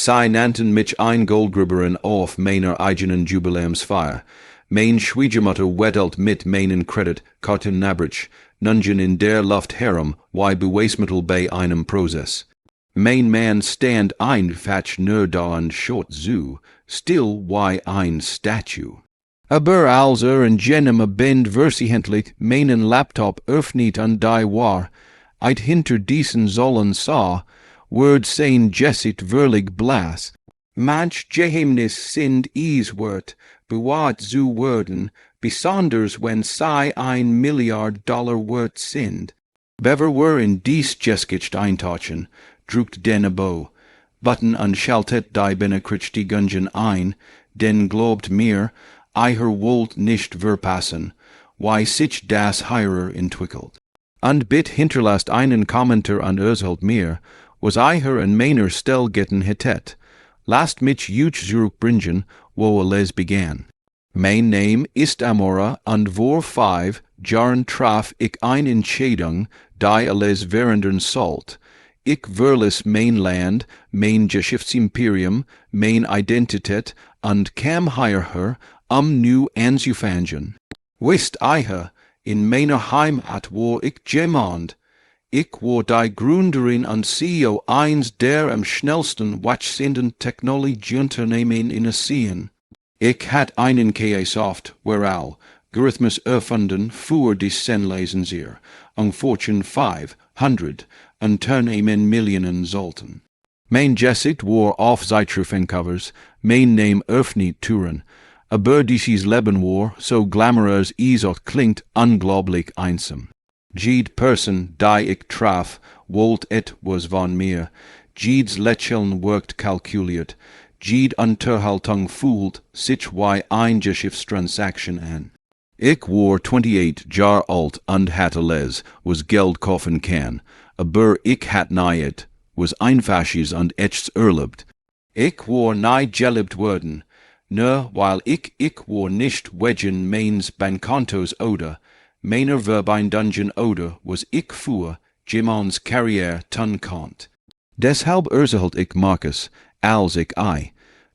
nannten mich Goldgräberin auf meiner eigenen Jubiläumsfeier. Meine Schwiegermutter wedelte meinen Kreditkartenabrechnungen in der Luft herum, beweismittel bei einem Prozess. Mein Mann stand einfach nur da und schaut zu, still wie ein Statue. Aber als in jenem Abend versehentlich meinen Laptop öffnet und die Wahrheit hinter diesen Säulen sah, wird sein Gesicht wirklich blass. Manch Geheimnis sind es wert, bewahrt zu werden, besonders wenn sie $1 Milliard wert sind. Bever wir in dies Geschichte eintauchen, drückt den Abo, Button und schaltet die Benachrichtigungen ein, denn glaubt mir, wollt nicht verpassen, wie sich das hier entwickelt. Und bitte hinterlasst einen Kommentar und erzählt mir, was an meiner Stelle getan hättet. Lasst mich jetzt zurückbringen, wo alles begann. Mein Name ist Amora und vor 5 Jahren traf ich eine Entscheidung, die alles verändern sollte. Ich verließ mein Land, mein Geschichtsimperium, meine Identität und kam hierher, nu anzufangen. Wisst ihr, in meiner Heimat wo ich jemand, ich war die Gründerin und CEO eins der am schnellsten wachsenden Technologieunternehmen in Asien. Ich hatte einen KI-Software Algorithmus erfunden für die Senlesen und Fortune 500 Unternehmen Millionen sollten. Mein Gesicht war auf Zeitschriftencovers, mein Name öffnet Türen, aber dieses Leben war, so glamorös es auch klingt, unglaublich einsam. Jede Person, die ich traf, wollte etwas von mir. Jedes Lächeln wirkt kalkuliert. Jede Unterhaltung fühlt sich wie eine Geschäftstransaktion an. Ich war 28 Jahre alt und hatte alles, was Geld kaufen kann, aber ich hatte nicht, was einfaches und echtes erlebt. Ich war nicht geliebt worden, nur weil ich war nicht wegen meines Bankkontos oder meiner Verbindungen oder was ich für jemands Karriere tun konnte. Deshalb erzählte ich Markus, als ich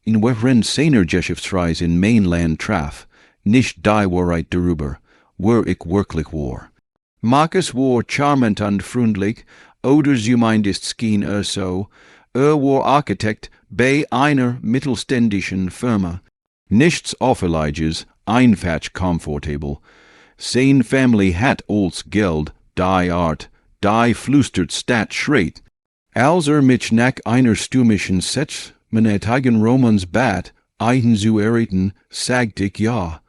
in während seiner Geschäftsreise in mein Land traf, nicht die Wahrheit darüber, wer ich wirklich war. Markus war charmant und freundlich, oder zumindest schien so. War Architekt bei einer mittelständischen Firma. Nichts Auffälliges, einfach komfortabel. Seine Familie hat als Geld, die Art, die flüstert statt schreit. Als mich nach einer stürmischen menetigen Romans bat, einzuerrichten, sagte ich ja.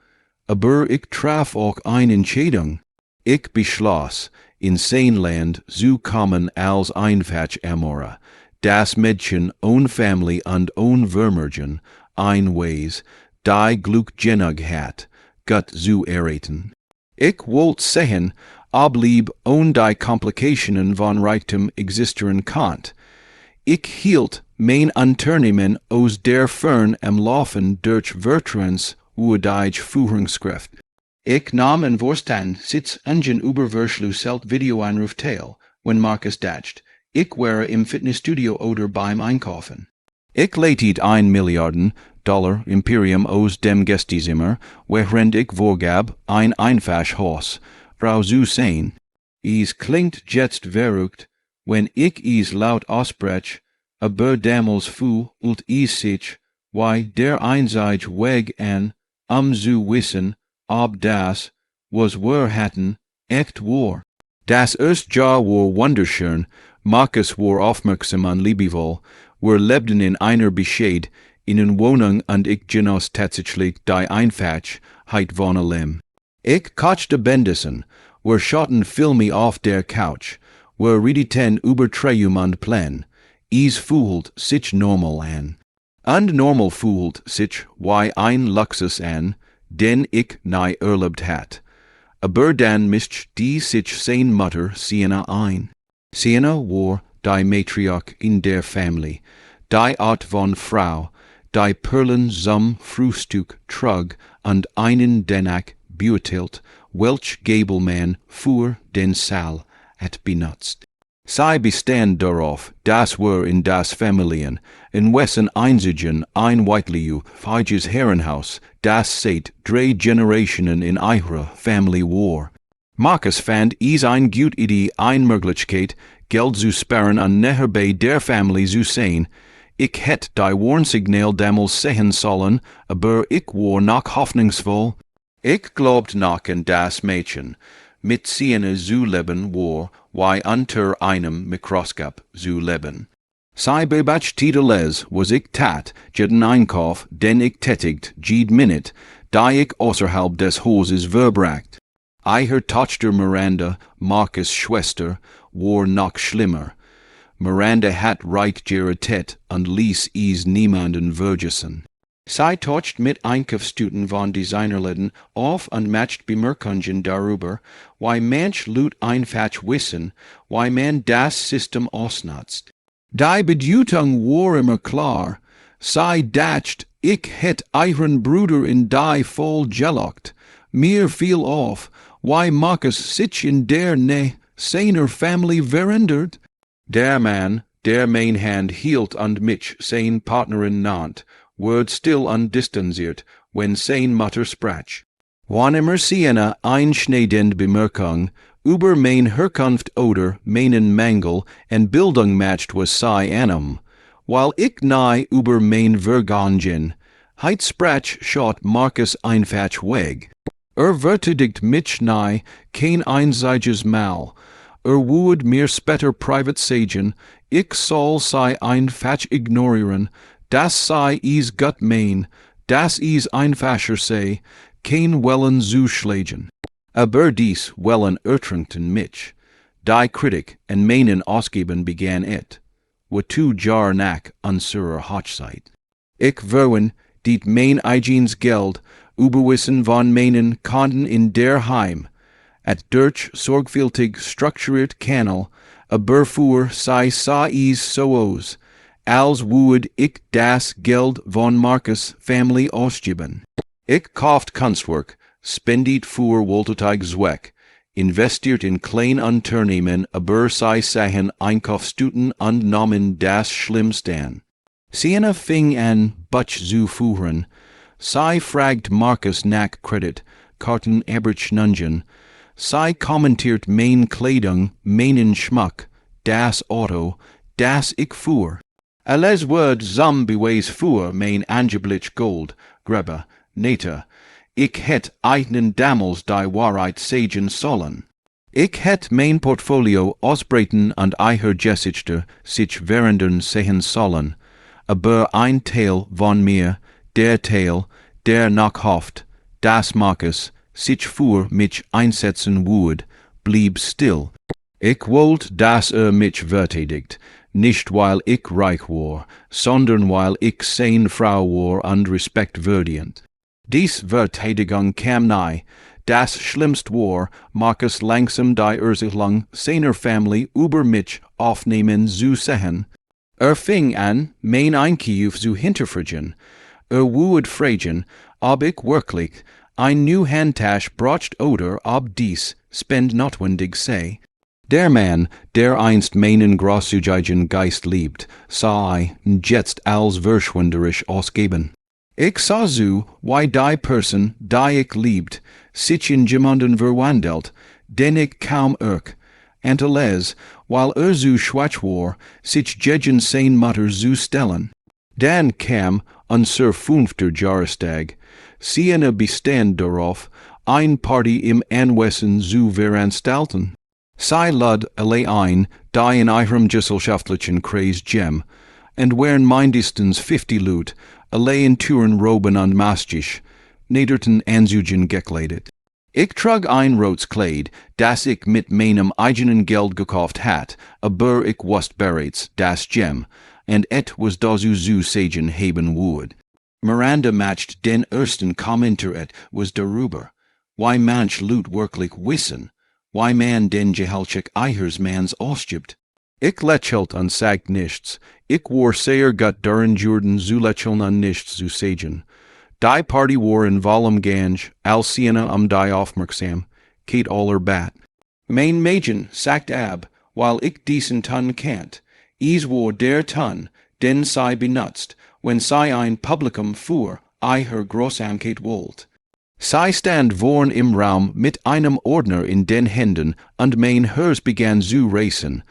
Aber ich traf auch eine Entscheidung. Ich beschloss, in sein Land zu kommen als einfach Amora, das Mädchen ohne Familie und ohne Vermögen, ein Weis, die Glück genug hat, Gott zu errichten. Ich wollte sehen, ob lieb ohne die Komplikationen von Reichtum existieren konnte. Ich hielt mein Unternehmen aus der Fern am Laufen durch Vertrauens die Führungskraft. Ich nahm in Vorstand Sitz Ungen Überverschlüsselt Videoanruf teil, wenn Markus dacht. Ich wäre im Fitnessstudio oder beim Einkaufen. Ich leitet $1 Milliarden-Imperium aus dem Gästezimmer, während ich vorgab, ein einfach Haus, Frau zu sein. Es klingt jetzt verrückt, wenn ich es laut ausspreche, aber damals fühlt es sich, wie der einzige Weg an, zu wissen, ob das, was wir hatten, echt war. Das erste Jahr war wunderschön, Markus war aufmerksam und liebevoll, wir lebten in einer Bescheid, in einer Wohnung und ich genoss tatsächlich die Einfachheit von allem. Ich kochte Bendessen, wir schauten Filme auf der Couch, wir redeten über Traum und Plan, es fühlt sich normal an. Und normal fühlt sich wie ein Luxus an, den ich nie erlebt hat. Aber dann mischt die sich seine Mutter Sienna ein. Sienna war die Matriarch in der Familie, die Art von Frau, die Perlen zum Frühstück trug und einen danach beurteilt, welch Gabelmann für den Saal hat benutzt. Sei bestand darauf, das wir in das Familien, in wessen Einzigen einweitliu Figes Herrenhaus, das seit 3 Generationen in IHRE Family war. Marcus fand is ein gut idee ein Möglichkeit, Geld zu sparen an neher bei der Family zu sein. Ich het die Warnsignal damals sehen sollen, aber ich war noch hoffnungsvoll. Ich glaubt noch an das Mädchen, mit Seine zu leben war, wie unter einem Mikroskop zu leben. Sei bebach titeles was ich tat, jeden Einkauf, den ich tätigt, jed Minute, da ich außerhalb des Hauses verbracht. Eiher Tochter Miranda, Marcus' Schwester, war noch schlimmer. Miranda hat reich gerettet und ließ is niemanden vergessen. Sei tocht mit Einkaufstüten von Designerläden auf und macht Bemerkungen darüber, wie manch Lut einfach wissen, wie man das System ausnutzt. Die Bedeutung war immer klar. Sei dacht, ich het euren Bruder in die voll gelocht. Mir fiel auf, wie Marcus sich in der seiner Family verandert. Der Mann, der mein Hand hielt und mich sein Partnerin nannt, ward still undistanziert, wenn sein Mutter sprach. Wann immer Siena einschneidend Bemerkung über mein Herkunft oder meinen Mangel en Bildung macht was sei einem, while ich nahe über mein Vergangen, heit sprach schaut Marcus einfach weg. Verteidigt mich nahe kein einziges Mal, would mir später privat sagen, ich soll sei einfach ignorieren, das sei is gut mein, das is einfacher sei, kein Wellen zu schlagen. Aber dies Wellen ertränkten mich. Die Kritik en meinen ausgeben begann et, wozu jar nach unserer Hochzeit. Ich verwen, dit mein eigenes Geld, überwissen von meinen Konten in der Heim, at durch sorgfältig strukturiert Kanal, aber für sei sa is soos, als would ich das Geld von Marcus Family ausgeben. Ich kauft Kunstwerk, spendiert für wohltätig Zweck, investiert in klein Unternehmen, aber sei sahen Einkaufstüten und nahmen das Schlimmste an. Siena fing an, Butch zu fuhren, sei fragt Marcus nach Kredit, Kartenabrechnungen, sei kommentiert mein Kleidung, meinen Schmuck, das Auto, das ich fuhr. Alles wird beweis für mein angeblich Gold, Gräber, nannte. Ich het eigenen damals die Wahrheit sagen sollen. Ich het mein Portfolio ausbreiten und Geschichte sich verändern sehen sollen, aber ein Teil von mir, der Teil, der noch hofft, dass Marcus sich für mich einsetzen würde, blieb still. Ich wollte, dass mich verteidigt, nicht weil ich reich war, sondern weil ich seine Frau war und respektwürdigend. Dies Verteidigung kam nahe. Das Schlimmste war, Marcus langsam die Ursichtung seiner Family über mich aufnehmen zu sehen. Fing an, mein Einkauf zu hinterfragen. Would fragen, ob ich wirklich ein new Handtasch braucht oder ob dies spend notwendig sei. Der Mann, der einst meinen großzügigen Geist liebt, sei jetzt als verschwenderisch ausgeben. Ich sah zu, wie die Person, die ich liebt, sich in jemanden verwandelt, den ich kaum anteles, weil so schwach war, sich gegen sein Mutter zu stellen. Dann kam, unser 5. Jahrestag, Siena bestand darauf, ein Party im Anwesen zu veranstalten. Sei lud alle ein, die in ihrem gesellschaftlichen Kreis gem, und wären mindestens 50 Lut, alle in Türen Roben und Mastisch, nederten Anzügen gekleidet. Ich trug ein rotes Kleid, das ich mit meinem eigenen Geld gekauft hat, aber ich wusste bereits, das Gem, und et was dazu zu sagen haben würde. Miranda matcht den ersten Kommentar et was darüber, why manch Lut wirklich wissen, why man den gehaltlich Eihersmans ausgibt. Ich lächelt und sagt nichts, ich war sehr gut darin Jordan zu lächeln und nichts zu sagen. Die Party war in vollem Gang, als Siena die aufmerksam, Kate aller bat. Mein Mädchen, sagt ab, while ich diesen Ton can't. Is war der Ton, den sei benutzt, wenn sei ein Publikum fuhr, IHRE Großenquete wollt. Sei stand vorn im Raum mit einem Ordner in den Händen, und mein Herz begann zu racen.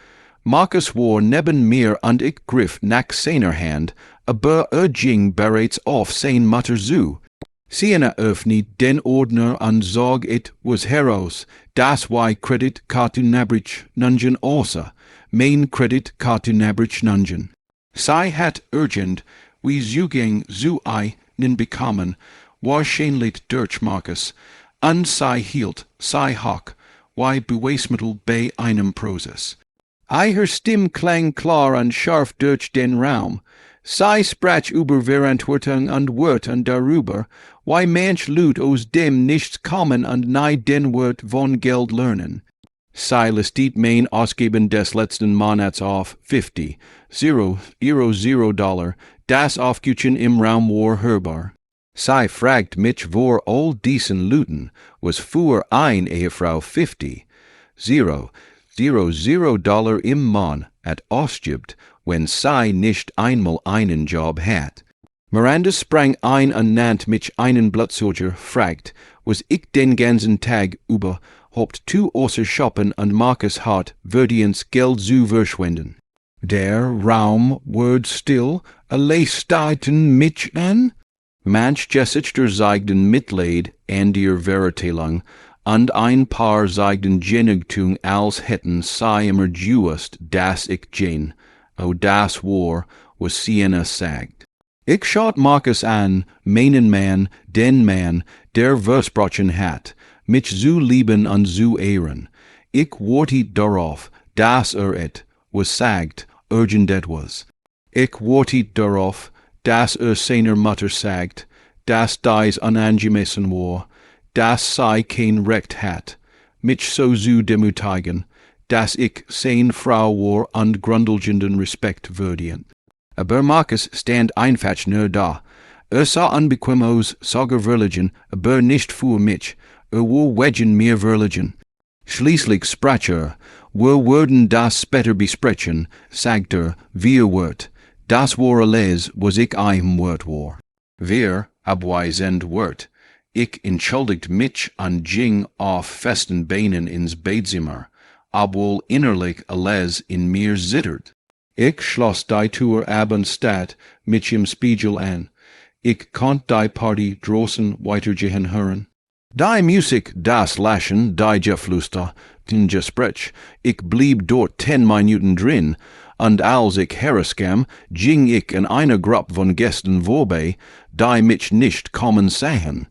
Marcus war neben mir und ich griff nach seiner Hand, aber ging bereits auf sein Mutter zu. Siena öffnet den Ordner und sag it was heraus, das war Kreditkartenabrechnungen außer, mein Kreditkartenabrechnungen. Sei hat urgent, wie Zugänge zu einen bekommen, wahrscheinlich durch Marcus, und sei hielt, sei hock, wie Beweismittel bei einem Prozess. Ihre Stimme klang klar und scharf durch den Raum. Sei sprach über Verantwortung und Wörter darüber, wie manch Lut aus dem nichts kommen und nie den Wert von Geld lernen. Sei listet mein Ausgeben des letzten Monats auf 50, $0, das Aufguchen im Raum war hörbar. Sei fragt mich vor all diesen Luten, was für ein Ehefrau 50, $0 im Mann at ausgibt, wenn sei nicht einmal einen Job hat. Miranda sprang ein und nannt mich einen Blutsoldier, fragt, was ich den ganzen Tag überhaupt tu außer shoppen und Marcus hat, würdiens Geld zu verschwenden. Der Raum ward still, alle starrten mich an. Manch Gesichter zeigten Mitleid an der Verteilung, und ein paar zeigten Genugtuung, als hätten sie immer gewusst, dass ich gehen. O das war, was Siena sagt. Ich schaut Marcus an, meinen Mann, den Mann, der versprochen hat, mich zu lieben und zu ehren. Ich wartet darauf, dass et, was sagt, urgent etwas. Ich wartet darauf, dass seiner Mutter sagt, dass dies unangemessen war, dass sei kein Recht hat, mich so zu demütigen, dass ich sein Frau war und grundlegenden Respekt würdigen. Aber Marcus stand einfach nur da. Sah unbequem aus, sogar verlegen, aber nicht für mich. War wegen mir verlegen. Schließlich sprach wir würden das später besprechen, sagt wir wird. Das war alles, was ich einem Wort war. Wir abweisend Wort. Ich entschuldigt mich und ging auf festen Beinen ins Badzimmer, obwohl innerlich alles in mir zittert. Ich schloss die Tür ab und statt mich im Spiegel an. Ich konnt die Party draußen weitergehen hören. Die Musik, das Lachen, die Geflüster, den Gespräch, ich blieb dort 10 Minuten drin, und als ich herauskam, ging ich in eine Gruppe von Gästen vorbei, die mich nicht kommen sahen.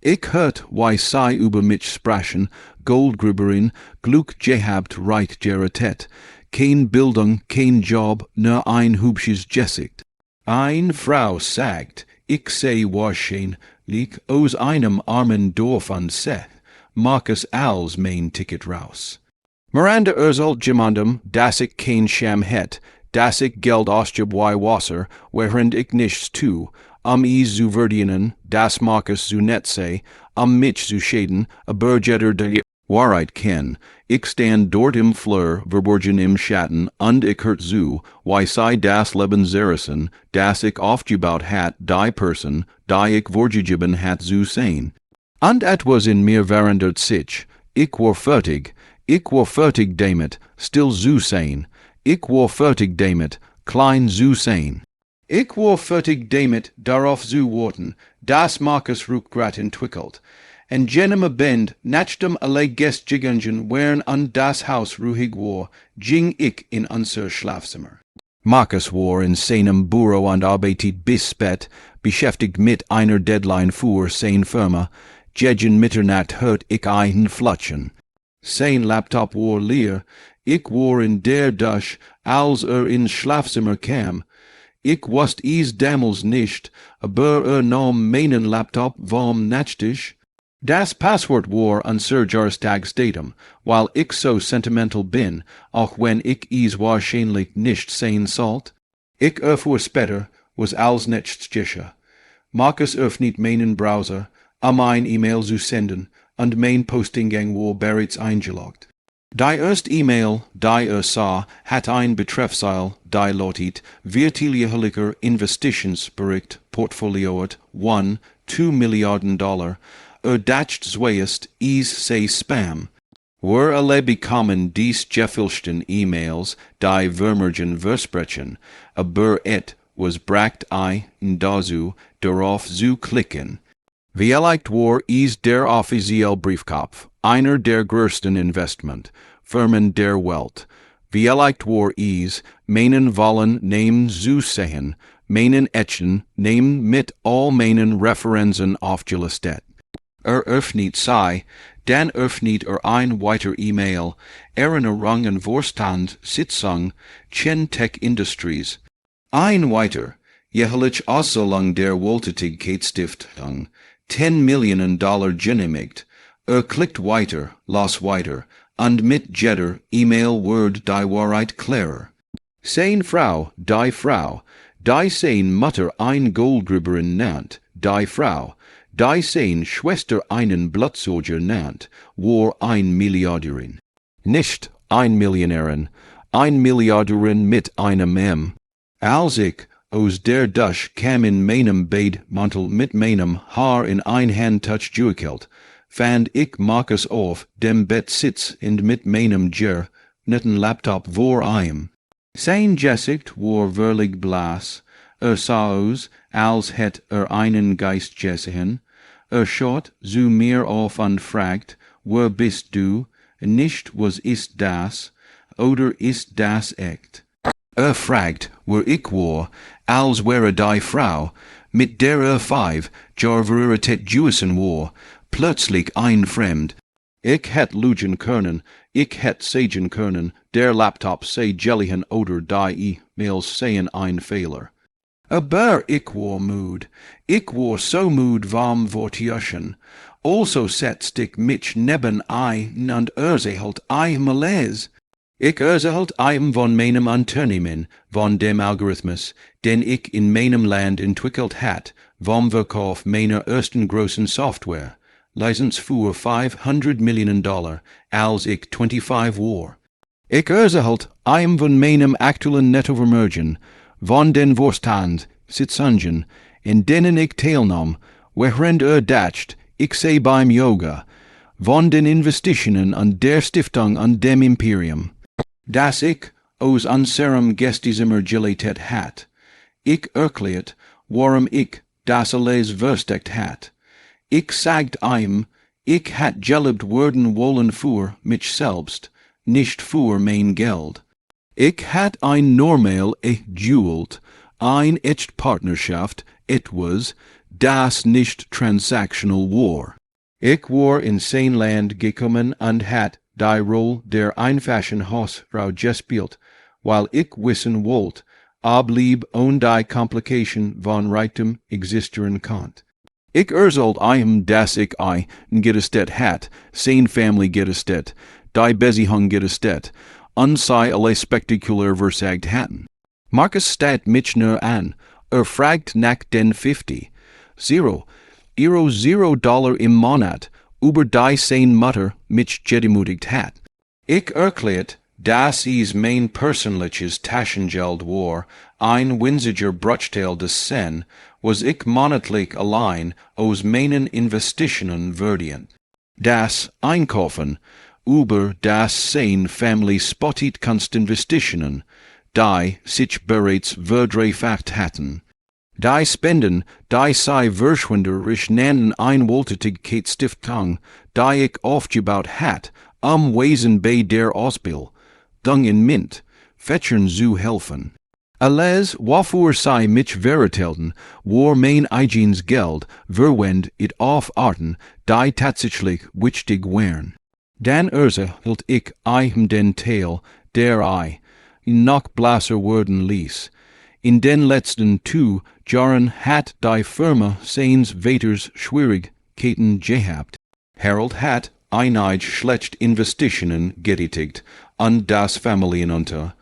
Ich hört, wie sie über mich sprachen, Goldgräberin, Glück gehabt, reich geratet, kein Bildung, kein Job, nur ein hübsches Gesicht. Ein Frau sagt, ich sei wahrscheinlich aus einem armen Dorf an Seth, Marcus als mein Ticket raus. Miranda erzählt jemandem, dass ich kein Scham het, dass ich Geld ausgib wie Wasser, während ich nichts tu, is zu verdienen, dass Marcus zu nett sei, mich zu schäden, aber jeder die Wahrheit kenn. Ich stand dort im Flur, verborgen im Schatten, und ich hört zu, wie sei das Leben zerrissen, dass ich aufgebaut hat, die Person, die ich vorgegeben hat zu sein. Und etwas in mir verändert sich. Ich war fertig damit, still zu sein. Ich war fertig damit, klein zu sein. Ich war fertig damit, darauf zu warten, dass Marcus Rückgrat entwickelt. En jenem Abend, nachdem alle Gästgegangen wären und das Haus ruhig war, ging ich in unser Schlafzimmer. Marcus war in seinem Büro und arbeitet bis spät, beschäftigt mit einer Deadline für seine Firma. Gegen Mitternacht hört ich einen Flatschen. Sein Laptop war leer. Ich war in der Dusche, als ins Schlafzimmer kam. Ich wusste es damals nicht, aber nahm meinen Laptop vom Nachttisch. Das Passwort war unser Jahrestagsdatum, weil ich so sentimental bin, auch wenn ich es wahrscheinlich nicht sein sollte. Ich erfuhr später, was als nichts geschah. Marcus öffnet meinen Browser, ein E-Mail zu senden, und mein Postingang war bereits eingeloggt. Die erst E-Mail, die sah, hat ein Betreffseil, die lautet, wirtelijke Investitionsbericht, Portfolioet, 2 Milliarden dollar, dacht zweest, is say spam. Were alle bekommen dies gefielsten E-Mails, die vermergen versprechen, aber et was brakt I, dazu, darauf zu klicken. Vielleicht war is der offiziell Briefkopf, einer der größten Investment, Firmen der Welt. Vielleicht war is, meinen wollen nehmen zu sehen, meinen etchen nehmen mit all meinen Referenzen aufgelistet. Öffnet sei, dann öffnet ein weiter E-Mail, Erinnerungen Vorstand Sitzung, Tech Industries. Ein weiter, jährlich Auszahlung der Wohltätigkeitsstiftung, 10 Millionen Dollar genehmigt. Klickt weiter, las weiter, und mit jeder E-Mail wird die Wahrheit klarer. Seine Frau, die seine Mutter ein Goldgräberin nannt, die Frau, die seine Schwester einen Blutsoldier nannt, war ein Milliardärin. Nicht ein Millionärin, ein Milliardärin mit einem M. Als ich aus der Dusche kam in meinem Badmantel mit meinem Haar in ein Handtuch gewickelt, fand ich Marcus auf dem Bett sitz und mit meinem netten Laptop vor ihm. Sein Gesicht war wirklich blass, sah aus, als hätt einen Geist gesehen. Schaut zu mir auf und fragt, wer bist du? Nicht was ist das, oder ist das echt? Fragt, wer ich war, als wäre die Frau, mit der 5 Jahre Juisen war, plötzlich ein Fremd. Ich hätt lügen können, ich hätt sagen können, der Laptop sei jelligen oder die E-Mails seien ein Fehler. Aber ich war müd. Ich war so müd vom Wortjöschen. Also setzt ich mich neben ein und erzählt ein Malaise. Ich erzählt einem von meinem Unternehmen, von dem Algorithmus, den ich in meinem Land entwickelt hat, vom Verkauf meiner ersten großen Software. Lizenz für 500 Millionen Dollar, als ich 25 war. Ich erzählt einem von meinem aktuellen Nettovermögen, von den Vorstand, Sitzungen, in denen ich teilnahm, während dacht, ich sei beim Yoga, von den Investitionen an der Stiftung an dem Imperium, das ich aus unserem Gästezimmer geletet hat. Ich erklärt, warum ich das alles versteckt hat. Ich sagt ihm, ich hat gelebt werden wollen für mich selbst, nicht für mein Geld. Ich hat ein normal gejuelt, ein echt Partnerschaft, etwas, das nicht transactional war. Ich war in sein Land gekommen und hat die Rolle der einfachen Hausfrau gespielt, weil ich wissen wollte, ob lieb und die Komplikation von Reichtum existieren konnte. Ich erzählt ihm, dass ich ein gerestet hat, seine Familie gerestet, die Besiehung gerestet, und sei alle spektakulär versagt hatten. Marcus stat mich nur an, fragt nach den 50, $0 im Monat, über die seine Mutter mich gedemütigt hat. Ich erklärt, dass es mein persönliches Taschengeld war, ein winziger Bruchteil des Sen, was ich monatlich allein aus meinen Investitionen verdient. Das Einkaufen, über das seine Familie spottet kannst Investitionen, die sich bereits verdreifacht hatten. Die Spenden, die sei verschwenderisch nannten eine Wohltätigkeitsstiftung, die ich aufgebaut hat, Wesen bei der Ausbildung in Mint, fetchern zu helfen. Alles, wofür sei mich vertelten, war mein eigenes Geld, verwend it auf Arten, die tatsächlich wichtig wären. Dann erzählt ich den Teil, der ich noch blasser werden ließ. In den letzten 2 Jahren hat die Firma seines Vaters Schwierigkeiten gehabt. Harold hat einige schlechte Investitionen getätigt und das Familienunter,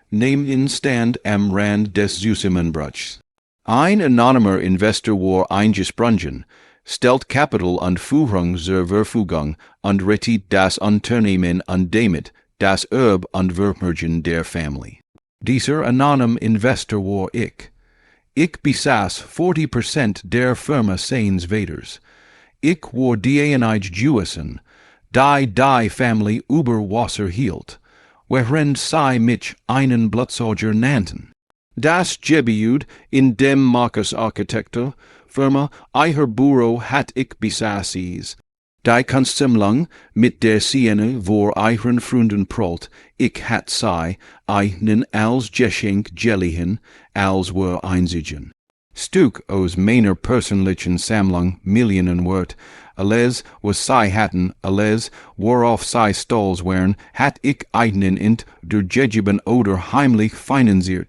nehmen Stand am Rand des Zusammenbruchs. Ein anonymer Investor war eingesprungen, stellt Kapital und Führung zur Verfügung und rettet das Unternehmen und damit das Erbe und Vermögen der Familie. Dieser anonym Investor war ich. Ich besaß 40% der Firma seines Vaters. Ich war die einige Jewessin, die Familie über Wasser hielt, während sie mich einen Blutsauger nannten. Das Gebiet, in dem Marcus Architektur Firma IHRE Büro hat ich besaß. Die Kunstsammlung mit der Szene vor ihren Freunden pralt, ich hat sie eigenen als Geschenk geliehen, als wir einzigen. Stück aus meiner persönlichen Sammlung Millionen wert, alles was sie hatten, alles worauf sie stolz waren, hat ich eigenen int der Gegeben oder heimlich finanziert.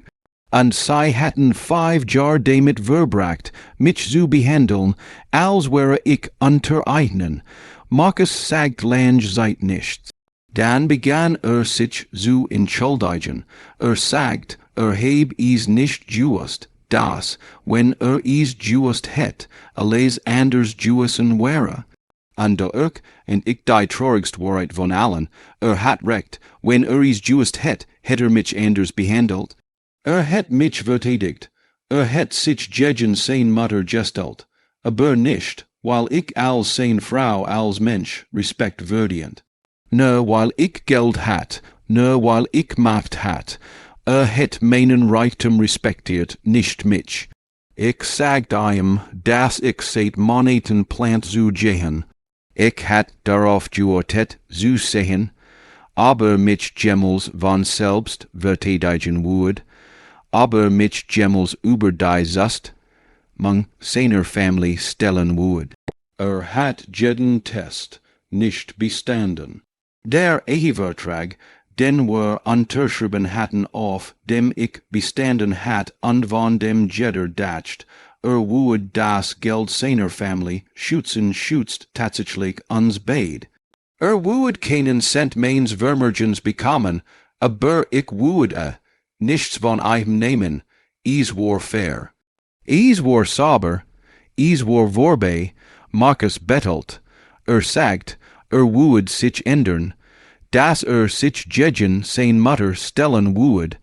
Und sie hatten 5 Jahre damit verbracht, mich zu behandeln, als wäre ich unter eigenen. Marcus sagt lange Zeit nichts. Dann begann sich zu entschuldigen. Sagt, heb is nicht just, dass, wenn is just het, alles anders justen wäre. Und ich, und ich die traurigst Wahrheit von allen, hat recht, wenn is just het mich anders behandelt. Het mich verteidigt, het sich gegen sein Mutter gestellt, aber nicht, weil ich als sein Frau als Mensch Respekt verdient. Nur weil ich Geld hat, nur weil ich Macht hat, het meinen Reichtum respektiert, nicht mich. Ich sagt ihm, dass ich seit Monaten plant zu gehen. Ich hat darauf gewartet, zu sehen, aber mich jemals von selbst verteidigen würde. Aber mich jemals über die Zust, mang seiner Familie stellen würde. Hat jeden Test nicht bestanden. Der Ehevertrag, den wir unterschrieben hatten, auf dem ich bestanden hat und von dem jeder dacht, würde das Geld seiner Familie schützt tatsächlich uns beid. Würde keinen Cent meines Vermögens bekommen, aber ich würde nichts von ihm nehmen, is war fair. Is war sauber, is war vorbei, Marcus bettelt, sagt, würde sich ändern, dass sich gegen sein Mutter stellen würde,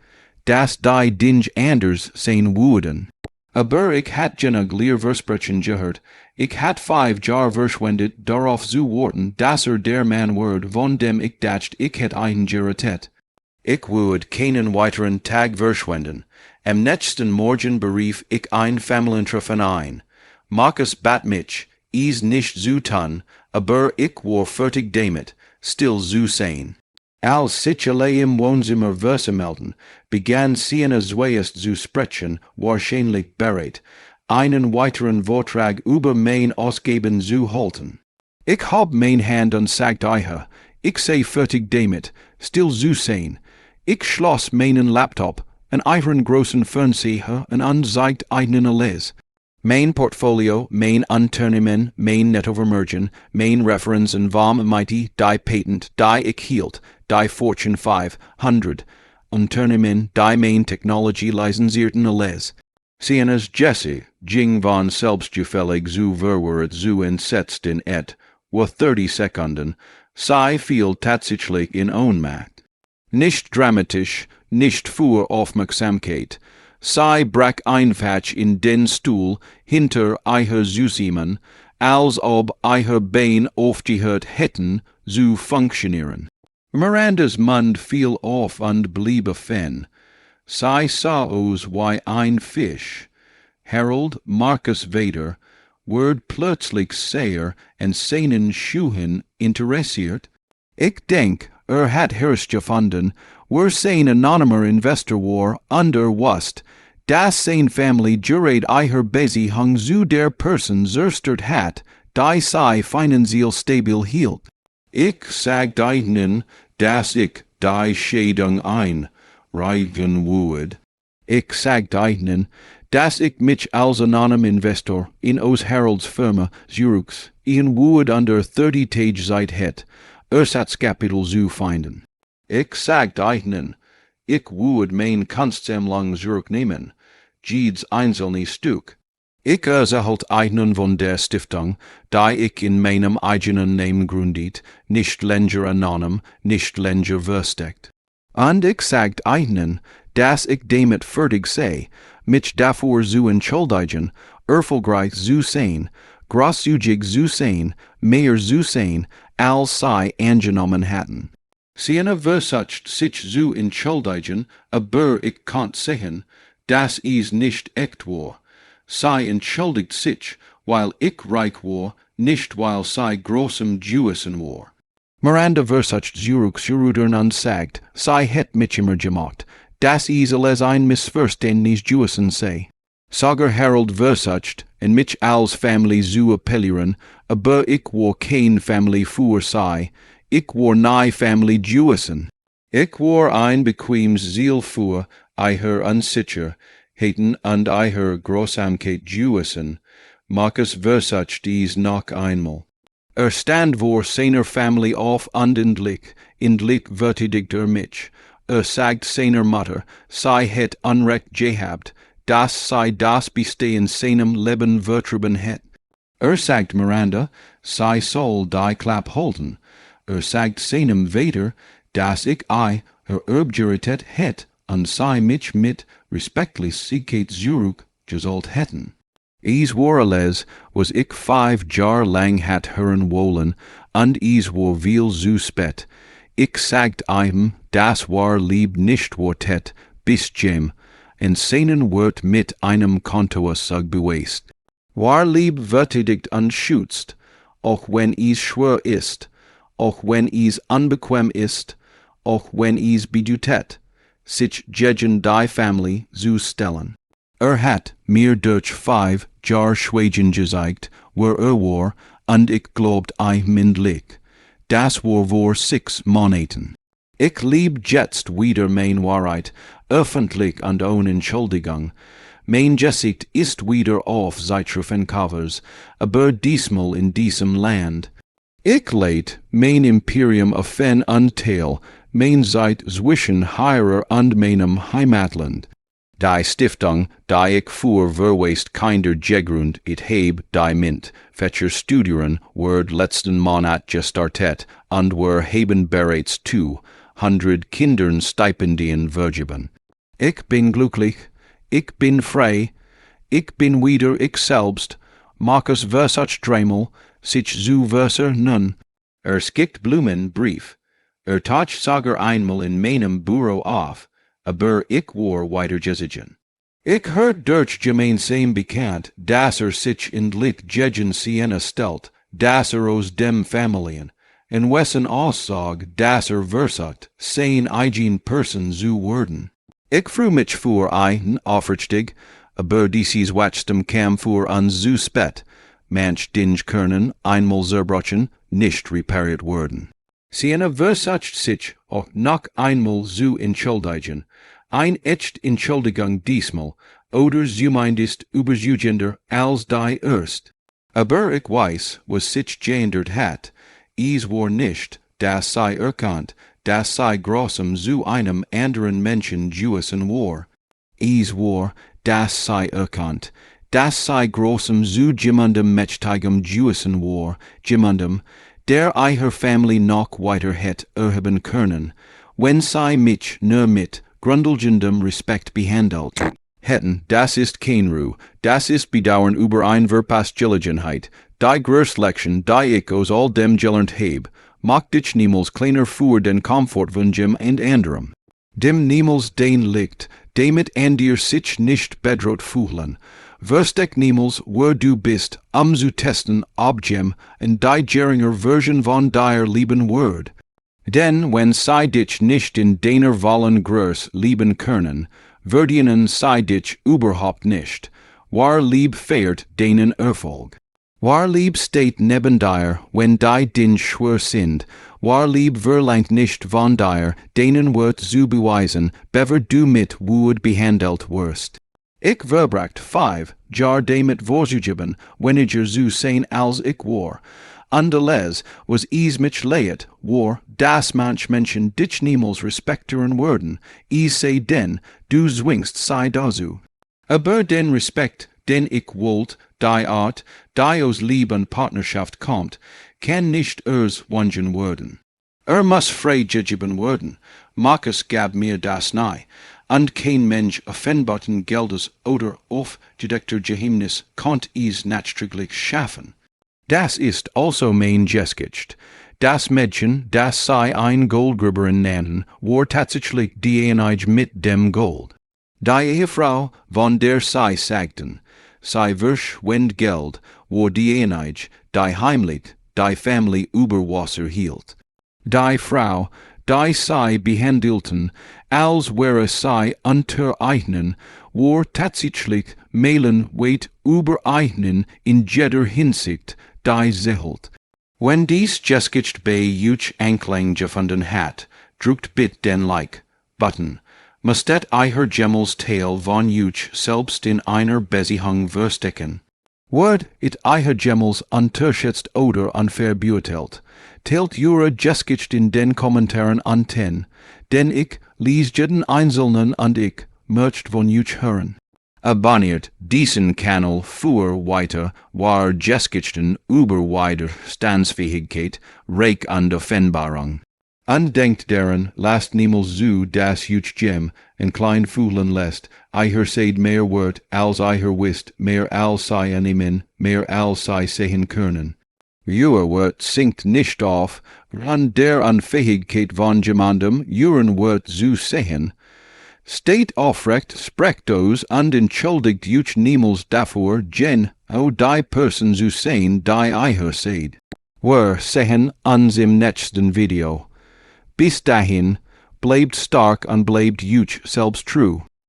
dass die Dinge anders sein würden. Aber ich hat genug Lehrversprechen gehört, ich hat 5 Jahre verschwendet, darauf zu warten, dass der Mann wird, von dem ich dacht, ich hätte eingerettet. Ich würde keinen weiteren Tag verschwenden. Am nächsten Morgen berief ich ein Familientreffen ein. Marcus bat mich, is nicht zu tun, aber ich war fertig damit, still zu sein. Als sich alle im Wohnzimmer versammelten, begann sie zuerst zu sprechen, wahrscheinlich bereit, einen weiteren Vortrag über mein Ausgeben zu halten. Ich hab mein Hand und sagt ihr, ich sei fertig damit, still zu sein. Ich schloss meinen Laptop, einen großen Fernseher und anzeigt eigenen alles. Mein Portfolio, mein Unternehmen, mein Nettovermögen, mein Referenzen vom Mighty, die Patent, die ich hielt, die Fortune 500, Unternehmen, die mein Technology licensierten alles. Sienes Jesse, ging von selbstgefällig zu verwirrt zu entsetzt in war 30 Sekunden, sei fiel tatsächlich in Ohnmacht. Nicht dramatisch, nicht für Aufmerksamkeit. Sei brach einfach in den Stuhl hinter ihr Zusammen, als ob ihr Bein aufgehört hätten zu funktionieren. Mirandas Mund fiel auf und blieb fen. Sei sah aus wie ein Fisch. Harold Marcus Vader wird plötzlich sehr an seinen Schuhen interessiert. Ich denk, hat herausgefunden, wer sein anonymer Investor war und wusst, dass sein Familie gerät ihr Beziehung zu der Person zerstört hat, die sie finanziell stabil hielt. Ich sagt ihnen, dass ich die Schädigung einreichen würde. Ich sagt ihnen, dass ich mich als anonym Investor in aus Harolds Firma Zurichs in würde under 30 Tage Zeit het, Ersatskapital zu finden. Ich sagt ihnen, ich würde mein Kunstsammlung zurücknehmen, jedes einzelne Stück. Ik halt eigenen von der Stiftung, die ik in meinem eigenen Namen gründet, nicht länger anonym, nicht länger versteckt. Und ik sagt eigenen, dass ik damit fertig sei, mich davor zu entschuldigen, erfolgreich zu sein, großzügig zu sein, mehr zu sein, als sei angenommen hatten. Seine versucht sich zu entschuldigen, aber ich kann sehen, dass es nicht echt war. Sei entschuldigt sich, weil ich reich war, nicht weil sei großem Jewesen war. Miranda versucht zurückzurudern und sagt, sei het mich immer gemacht, dass es alles ein Missverständnis Jewesen sei. Sager Harold versucht, in mich als Family zu appellieren, aber ich war kein Family für sei, ich war nie Family Jewesen. Ich war ein bequemes Ziel für IHRE Unsicherheiten und IHRE Großsamkeit Jewesen, Marcus versucht dies noch einmal. Stand vor seiner Family auf und endlich verteidigt mich. Sagt seiner Mutter, sei het Unrecht gehabt, dass sei das Bestehen seinem Leben vertrieben het. Sagt Miranda, sei soll die Klapp halten. Sagt seinem Vater, dass ich her Erbgerität het und sei mich mit respektlich Siegkeit zurück gesollt hätten. Es war alles, was ich 5 Jahre lang hat hören wollen, und es war viel zu spät. Ich sagt ihm, das war lieb nicht wortet, bis jem, in seinen Wort mit einem Konto sag beweist. War lieb verteidigt und schützt, auch wenn es schwer ist, auch wenn es unbequem ist, auch wenn es bedeutet, sich gegen die Family zu stellen. Hat mir durch 5 Jahre Schweigen gezeigt, wer war, und ich glaubt mindlich. Das war vor 6 Monaten. Ich lieb jetzt wieder mein Wahrheit, öffentlich und ohne Entschuldigung. Mein Gesicht ist wieder auf Zeitschriften Covers, aber diesmal in diesem Land. Ich leid mein Imperium auf ein Anteil, mein Zeit zwischen IHRE und meinem Heimatland. Die Stiftung, die ich für verweist kinder Gegrund, it heb die Mint, fetcher Studien, word letzten Monat gestartet, und wir haben bereits 200 Kindern Stipendien vergeben. Ich bin glücklich, ich bin frei, ich bin wieder ich selbst, Marcus versucht dreimal, sich zu verser nun. Skickt Blumenbrief, taucht sogar einmal in meinem Büro auf, aber ich war weiter gesiegen. Ich hört durch gemeinsam bekannt, dass sich endlich gegen Siena stellt, dass aus dem Familien, in wessen Aussage, dass versucht, sein eigen Person zu werden. Ich freu mich für ein aufrichtig, aber dieses Wachstum kam für uns zu spät, manch Dinge können einmal zerbrochen, nicht repariert werden. Siena versucht sich auch noch einmal zu entschuldigen, ein echt Entschuldigung diesmal, oder zumindest überzeugender als die erst. Aber ich weiß, was sich geändert hat, es war nicht, dass sei erkannt, dass sei großem zu einem anderen Menschen Jewesen war. Es war, dass sei erkannt, dass sei großem zu jemandem mächtigem Jewesen war, jemandem, der IHRE Family noch weiter het erheben können, wenn sei mich nur mit grundlegendem Respekt behandelt hätten. Das ist kein Ruhe, das ist Bedauern über ein Verpass Gelegenheit, die Größlection, die ich aus all dem gelernt heb, macht dich niemals kleiner für den Komfort von Jim und anderem. Dem niemals den liegt, damit an dir sich nicht bedroht fühlen. Versteck niemals, wo du bist, zu testen, ob Jim und die geringer Version von dir lieben Word. Denn wenn sei dich nicht in deiner vollen Größe lieben können, würden sei dich überhaupt nicht. War lieb feiert deinen Erfolg. War lieb steht neben dir, wenn die Dinge schwer sind. War lieb verlangt nicht von dir, deinen Wert zu beweisen, bever du mit Wut behandelt wirst. Ich verbracht 5 Jahre damit vorzugeben, weniger zu sein als ich war. Anderles was is mich leid, war, dass manch Menschen dich niemals respektieren würden, is sei denn, du zwingst sei dazu. Aber den Respekt, denn ich wollt, die Art, die aus Liebe und Partnerschaft kommt, kann nicht wangen worden. Muss freigegeben worden, Marcus gab mir das nahe, und kein Mensch offenbaren Geldes oder aufgedeckter Geheimnis konnt is nachträglich schaffen. Das ist also mein Geschichte. Das Mädchen, das sei ein Goldgräberin nannten, war tatsächlich diejenige mit dem Gold. Die Ehefrau, von der sie sagten, sei verschwend Geld, war diejenige, die heimlich die Familie über Wasser hielt. Die Frau, die sie behandelten, als wäre sie unter eigenen, war tatsächlich meilenweit über eigenen in jeder Hinsicht, die sie hielt. Wenn dies Geschichte bei euch Anklang gefunden hat, drückt bitte den Like-Button. Mustet ihr Gemmels Teil von euch selbst in einer Beziehung verstecken. Wird it ihr Gemmels unterschätzt oder unfair beurteilt, teilt eure Geschichte in den Kommentaren an, denn ich lies jeden Einzelnen und ich möchte von euch hören. Abonniert diesen Kanal für weiter wahre Geschichten über Widerstandsfähigkeit, Reich und Offenbarung. Und denkt daran, lasst niemals zu, dass euch Gem en klein fühlen lässt, ihr seid mehr wert, als ihr wisst, mehr als sei annehmen, mehr als sei sehen können. Euer Wort sinkt nicht auf, an der Unfähigkeit von jemandem, euren Wort zu sehen. Steht aufrecht, sprecht aus und entschuldigt euch niemals dafür, die Person zu sehen, die ihr seid. Wir sehen uns im nächsten Video. Bis dahin, bleibt stark und bleibt euch selbst treu.